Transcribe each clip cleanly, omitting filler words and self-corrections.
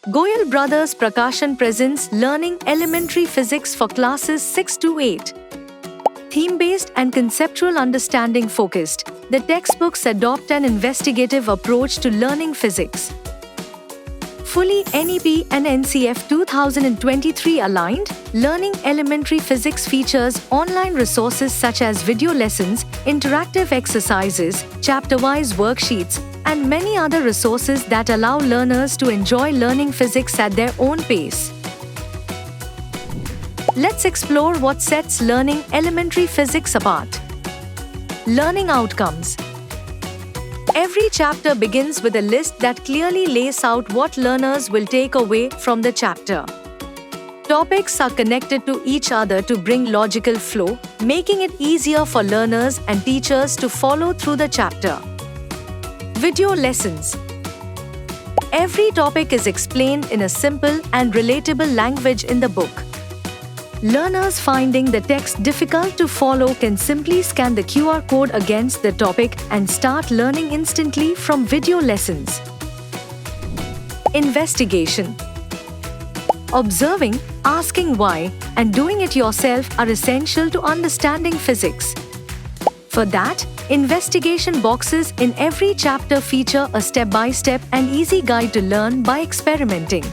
Goyal Brothers Prakashan presents Learning Elementary Physics for Classes 6 to 8. Theme-based and conceptual understanding focused, the textbooks adopt an investigative approach to learning physics. Fully NEP and NCF 2023 aligned, Learning Elementary Physics features online resources such as video lessons, interactive exercises, chapter-wise worksheets, and many other resources that allow learners to enjoy learning physics at their own pace. Let's explore what sets learning elementary physics apart. Learning outcomes. Every chapter begins with a list that clearly lays out what learners will take away from the chapter. Topics are connected to each other to bring logical flow, making it easier for learners and teachers to follow through the chapter. Video lessons. Every topic is explained in a simple and relatable language in the book. Learners finding the text difficult to follow can simply scan the QR code against the topic and start learning instantly from video lessons. Investigation. Observing, asking why, and doing it yourself are essential to understanding physics. For that, investigation boxes in every chapter feature a step-by-step and easy guide to learn by experimenting.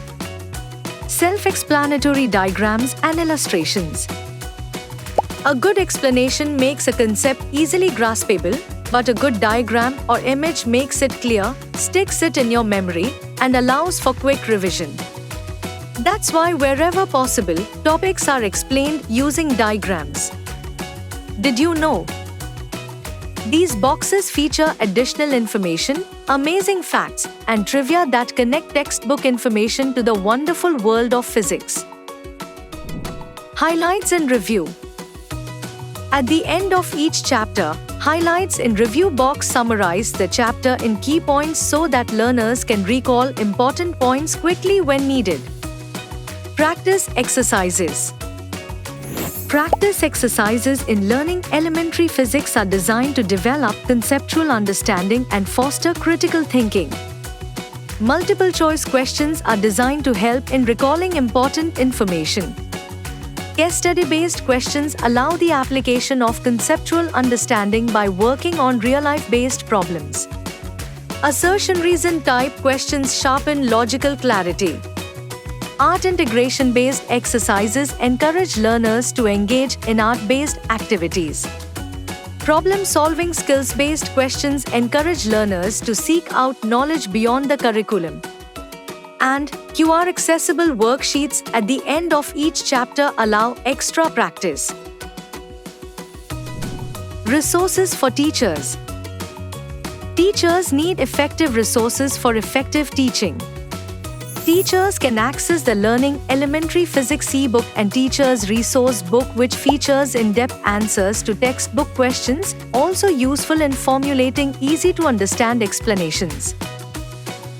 Self-explanatory diagrams and illustrations. A good explanation makes a concept easily graspable, but a good diagram or image makes it clear, sticks it in your memory, and allows for quick revision. That's why wherever possible, topics are explained using diagrams. Did you know? These boxes feature additional information, amazing facts, and trivia that connect textbook information to the wonderful world of physics. Highlights and review. At the end of each chapter, highlights in review box summarize the chapter in key points so that learners can recall important points quickly when needed. Practice exercises. Practice exercises in learning elementary physics are designed to develop conceptual understanding and foster critical thinking. Multiple choice questions are designed to help in recalling important information. Case study-based questions allow the application of conceptual understanding by working on real-life-based problems. Assertion-reason type questions sharpen logical clarity. Art integration-based exercises encourage learners to engage in art-based activities. Problem-solving skills-based questions encourage learners to seek out knowledge beyond the curriculum. And QR-accessible worksheets at the end of each chapter allow extra practice. Resources for teachers. Teachers need effective resources for effective teaching. Teachers can access the Learning Elementary Physics e-book and Teacher's Resource Book, which features in-depth answers to textbook questions, also useful in formulating easy-to-understand explanations.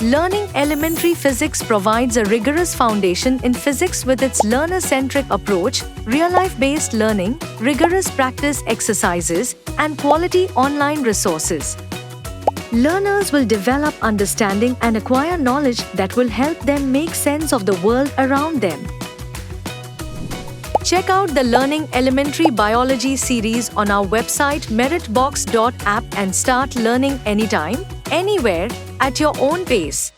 Learning Elementary Physics provides a rigorous foundation in physics with its learner-centric approach, real-life-based learning, rigorous practice exercises, and quality online resources. Learners will develop understanding and acquire knowledge that will help them make sense of the world around them. Check out the Learning Elementary Biology series on our website meritbox.app and start learning anytime, anywhere, at your own pace.